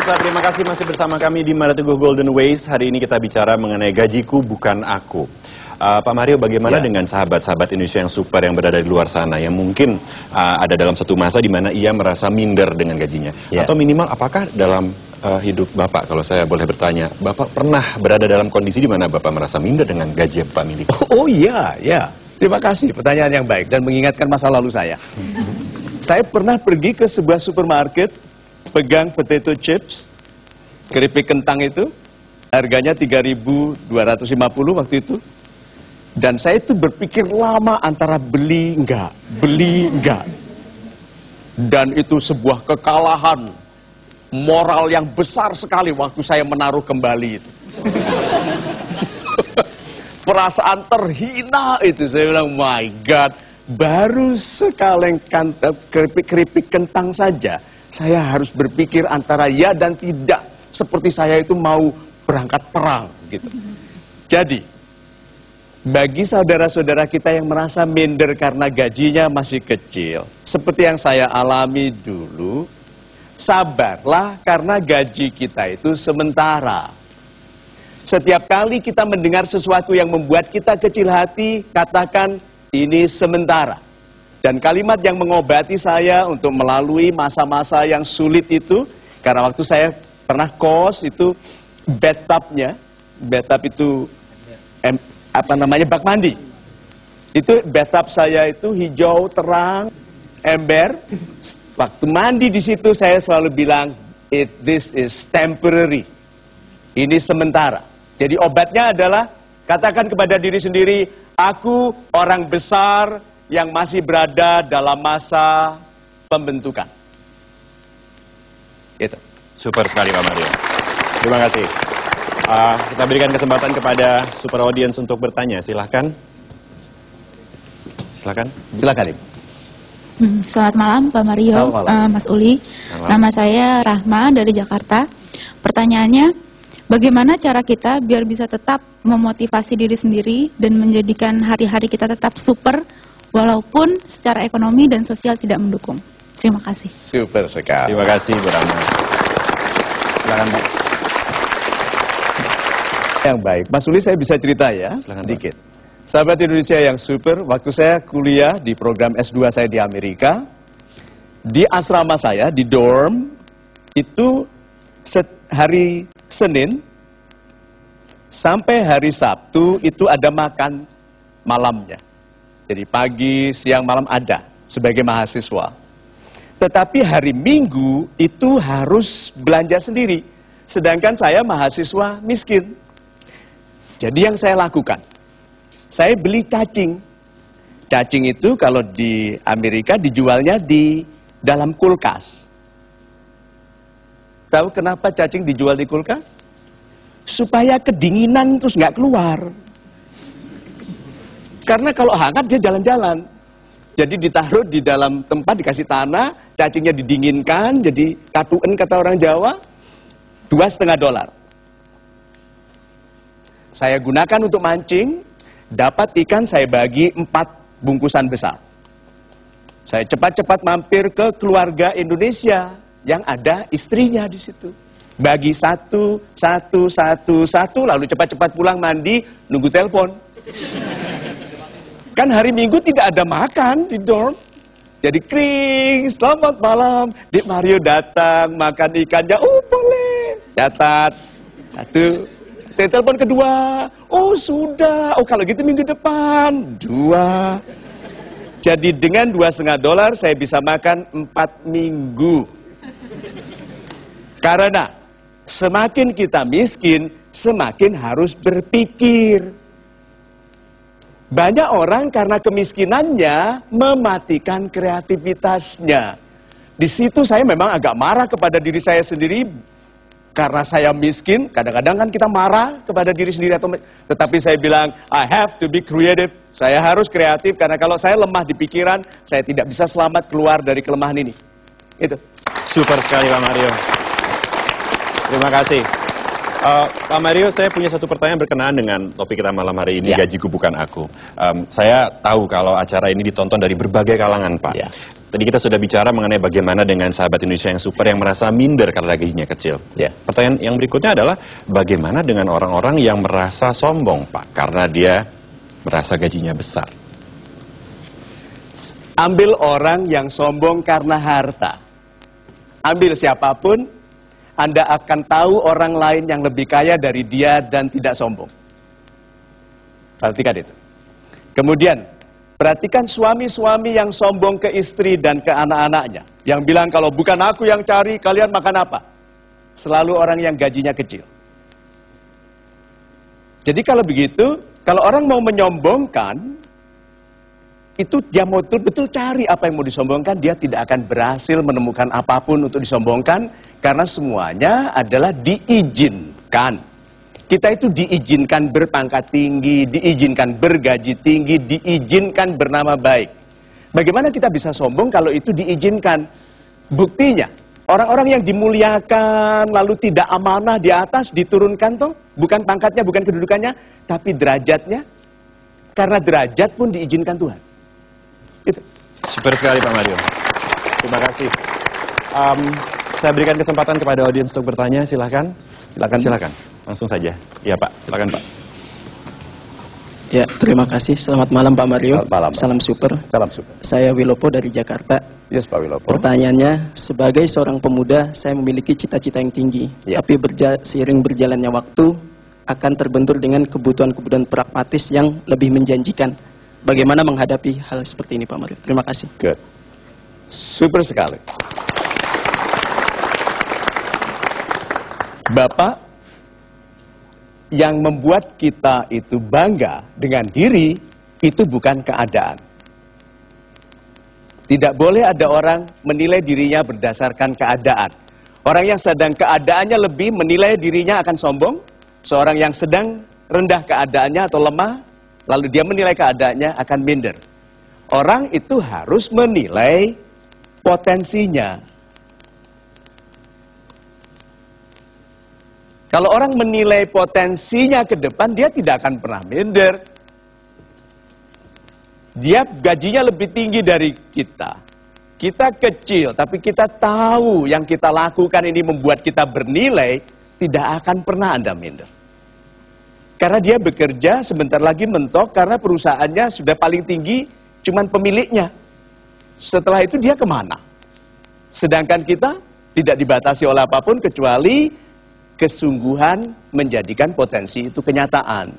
pemirsa, terima kasih masih bersama kami di Mario Teguh Golden Ways. Hari ini kita bicara mengenai gajiku bukan aku. Pak Mario, bagaimana dengan sahabat-sahabat Indonesia yang super yang berada di luar sana, yang mungkin ada dalam satu masa di mana ia merasa minder dengan gajinya? Atau minimal, apakah dalam hidup Bapak, kalau saya boleh bertanya, Bapak pernah berada dalam kondisi di mana Bapak merasa minder dengan gaji yang Bapak miliki? Oh iya, ya. Terima kasih, pertanyaan yang baik dan mengingatkan masa lalu saya. Saya pernah pergi ke sebuah supermarket, pegang potato chips, keripik kentang itu, harganya 3.250 waktu itu. Dan saya itu berpikir lama antara beli enggak. Dan itu sebuah kekalahan moral yang besar sekali waktu saya menaruh kembali itu. Perasaan terhina itu, saya bilang, my God, baru sekaleng keripik kentang saja, saya harus berpikir antara ya dan tidak, seperti saya itu mau berangkat perang gitu. Jadi, bagi saudara-saudara kita yang merasa minder karena gajinya masih kecil, seperti yang saya alami dulu, sabarlah karena gaji kita itu sementara. Setiap kali kita mendengar sesuatu yang membuat kita kecil hati, katakan ini sementara. Dan kalimat yang mengobati saya untuk melalui masa-masa yang sulit itu, karena waktu saya pernah kos itu bathtub-nya, bathtub itu bak mandi. Itu bathtub saya itu hijau terang, ember. Waktu mandi di situ saya selalu bilang, this is temporary. Ini sementara. Jadi obatnya adalah katakan kepada diri sendiri, aku orang besar yang masih berada dalam masa pembentukan. Itu. Super sekali Pak Mario. Terima kasih. Kita berikan kesempatan kepada super audience untuk bertanya. Silahkan. Silakan. Silakan, Ibu. Selamat malam Pak Mario, Mas Uli. Nama saya Rahma dari Jakarta. Pertanyaannya, bagaimana cara kita biar bisa tetap memotivasi diri sendiri dan menjadikan hari-hari kita tetap super walaupun secara ekonomi dan sosial tidak mendukung? Terima kasih. Super sekali. Terima kasih Bu Rahma. Silakan, Pak. Yang baik, Mas Uli saya bisa cerita ya, sedikit. Sahabat Indonesia yang super, waktu saya kuliah di program S2 saya di Amerika, di asrama saya, di dorm, itu hari Senin sampai hari Sabtu itu ada makan malamnya. Jadi pagi, siang, malam ada sebagai mahasiswa. Tetapi hari Minggu itu harus belanja sendiri. Sedangkan saya mahasiswa miskin. Jadi yang saya lakukan, saya beli cacing. Cacing itu kalau di Amerika dijualnya di dalam kulkas. Tahu kenapa cacing dijual di kulkas? Supaya kedinginan terus nggak keluar. Karena kalau hangat dia jalan-jalan. Jadi ditaruh di dalam tempat, dikasih tanah, cacingnya didinginkan, jadi katuen kata orang Jawa, $2,5. Saya gunakan untuk mancing, dapat ikan saya bagi 4 bungkusan besar. Saya cepat-cepat mampir ke keluarga Indonesia yang ada istrinya di situ. Bagi satu, lalu cepat-cepat pulang mandi, nunggu telepon. Kan hari Minggu tidak ada makan di dorm. Jadi kring, selamat malam, Dik Mario datang, makan ikannya, oh boleh. Catat, 1. Telepon kedua, oh sudah, oh kalau gitu minggu depan, 2. Jadi dengan $2,5 saya bisa makan 4 minggu. Karena semakin kita miskin, semakin harus berpikir. Banyak orang karena kemiskinannya mematikan kreativitasnya. Di situ saya memang agak marah kepada diri saya sendiri. Karena saya miskin, kadang-kadang kan kita marah kepada diri sendiri. Tetapi saya bilang, I have to be creative. Saya harus kreatif, karena kalau saya lemah di pikiran, saya tidak bisa selamat keluar dari kelemahan ini. Itu. Super sekali Pak Mario. Terima kasih. Pak Mario, saya punya satu pertanyaan berkenaan dengan topik kita malam hari ini, gajiku bukan aku. Saya tahu kalau acara ini ditonton dari berbagai kalangan, Pak. Tadi kita sudah bicara mengenai bagaimana dengan sahabat Indonesia yang super yang merasa minder karena gajinya kecil. Ya. Pertanyaan yang berikutnya adalah bagaimana dengan orang-orang yang merasa sombong, Pak, karena dia merasa gajinya besar. Ambil orang yang sombong karena harta. Ambil siapapun, Anda akan tahu orang lain yang lebih kaya dari dia dan tidak sombong. Perhatikan itu. Kemudian, perhatikan suami-suami yang sombong ke istri dan ke anak-anaknya. Yang bilang kalau bukan aku yang cari, kalian makan apa? Selalu orang yang gajinya kecil. Jadi kalau begitu, kalau orang mau menyombongkan, itu dia mau betul-betul cari apa yang mau disombongkan, dia tidak akan berhasil menemukan apapun untuk disombongkan, karena semuanya adalah diizinkan. Kita itu diizinkan berpangkat tinggi, diizinkan bergaji tinggi, diizinkan bernama baik. Bagaimana kita bisa sombong kalau itu diizinkan? Buktinya, orang-orang yang dimuliakan, lalu tidak amanah di atas, diturunkan toh, bukan pangkatnya, bukan kedudukannya, tapi derajatnya, karena derajat pun diizinkan Tuhan. Itu. Super sekali Pak Mario. Terima kasih. Saya berikan kesempatan kepada audiens untuk bertanya, silakan. Silakan. Langsung saja. Iya Pak, silakan Pak. Ya, terima kasih. Selamat malam Pak Mario. Selamat malam, Pak. Salam super. Salam super. Saya Wilopo dari Jakarta. Yes, Pak Wilopo. Pertanyaannya, sebagai seorang pemuda, saya memiliki cita-cita yang tinggi. Ya. Tapi seiring berjalannya waktu, akan terbentur dengan kebutuhan-kebutuhan pragmatis yang lebih menjanjikan. Bagaimana menghadapi hal seperti ini Pak Mario? Terima kasih. Good. Super sekali. Bapak, yang membuat kita itu bangga dengan diri, itu bukan keadaan. Tidak boleh ada orang menilai dirinya berdasarkan keadaan. Orang yang sedang keadaannya lebih menilai dirinya akan sombong. Seorang yang sedang rendah keadaannya atau lemah, lalu dia menilai keadaannya akan minder. Orang itu harus menilai potensinya. Kalau orang menilai potensinya ke depan, dia tidak akan pernah minder. Dia gajinya lebih tinggi dari kita. Kita kecil, tapi kita tahu yang kita lakukan ini membuat kita bernilai, tidak akan pernah Anda minder. Karena dia bekerja sebentar lagi mentok, karena perusahaannya sudah paling tinggi, cuman pemiliknya. Setelah itu dia kemana? Sedangkan kita tidak dibatasi oleh apapun, kecuali kesungguhan menjadikan potensi itu kenyataan.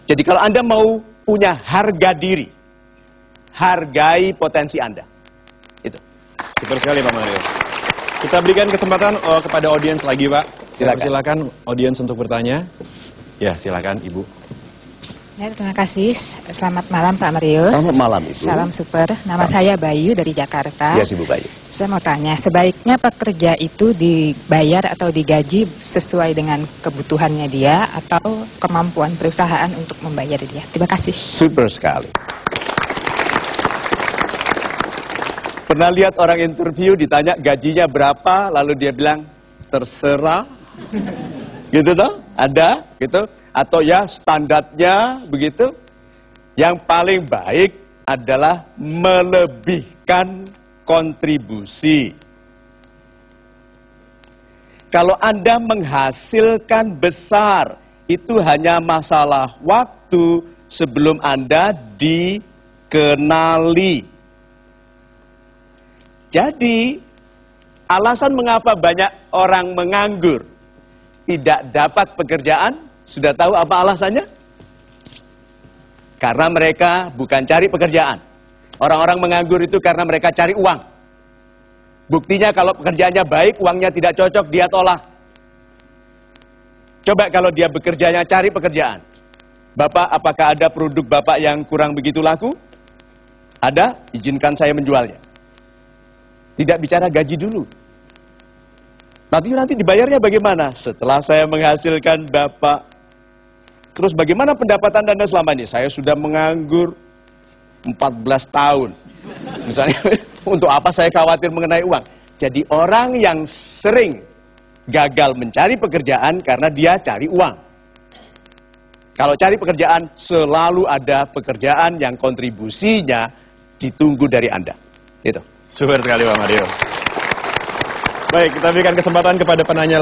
Jadi kalau Anda mau punya harga diri, hargai potensi Anda. Itu. Super sekali Pak Mario. Kita berikan kesempatan kepada audiens lagi Pak. Silakan audiens untuk bertanya. Ya silakan Ibu. Ya, terima kasih. Selamat malam Pak Mario. Selamat malam Ibu. Salam super. Nama saya Bayu dari Jakarta. Yes Ibu Bayu. Saya mau tanya, sebaiknya pekerja itu dibayar atau digaji sesuai dengan kebutuhannya dia atau kemampuan perusahaan untuk membayar dia? Terima kasih. Super sekali. Pernah lihat orang interview ditanya gajinya berapa, lalu dia bilang terserah, gitu toh? Ada, gitu? Atau ya standarnya begitu? Yang paling baik adalah melebihkan kontribusi. Kalau Anda menghasilkan besar, itu hanya masalah waktu sebelum Anda dikenali. Jadi, alasan mengapa banyak orang menganggur, tidak dapat pekerjaan, sudah tahu apa alasannya? Karena mereka bukan cari pekerjaan. Orang-orang menganggur itu karena mereka cari uang. Buktinya kalau pekerjaannya baik, uangnya tidak cocok, dia tolak. Coba kalau dia bekerjanya cari pekerjaan. Bapak, apakah ada produk Bapak yang kurang begitu laku? Ada, izinkan saya menjualnya. Tidak bicara gaji dulu. Nanti dibayarnya bagaimana? Setelah saya menghasilkan Bapak. Terus bagaimana pendapatan Anda selama ini? Saya sudah menganggur 14 tahun. Misalnya, untuk apa saya khawatir mengenai uang? Jadi orang yang sering gagal mencari pekerjaan karena dia cari uang. Kalau cari pekerjaan, selalu ada pekerjaan yang kontribusinya ditunggu dari Anda. Itu. Super sekali Pak Mario. Baik, kita berikan kesempatan kepada penanya